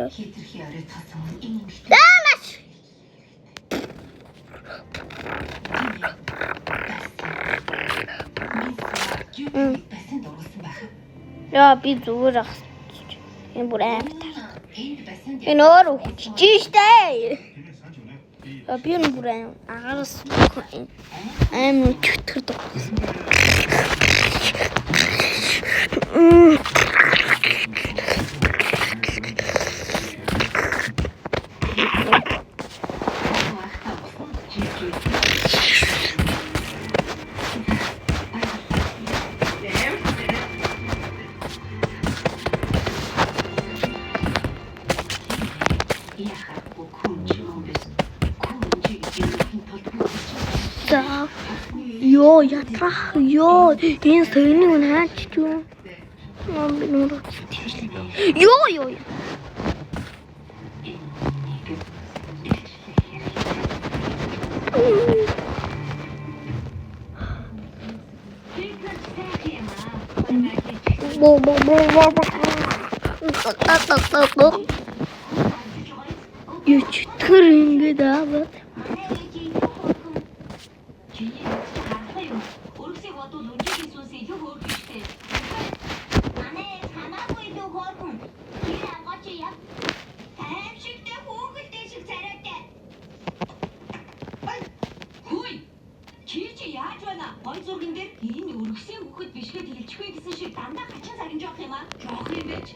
Яа. Хитрхи оройцсон энэ эмэгтэй. Даамаш. Басан дурсан байх. Яа би зүгээр ах. Энэ бүр амар. Энд басан Энэ өөр хүчиж штэ. Яа би энэ бүр агаараас амар чөтгөр дурсан. Йоо ятрах ёо энэ сойны унаач юу би нуур ёо юу чөтгөр ингээд аваад Гой зурган дээр энэ өргөсийн хөхөд бишгээ тэлчихвэ гэсэн шиг дандаа хачин цагин жоох юм аа. Жоох юм байж.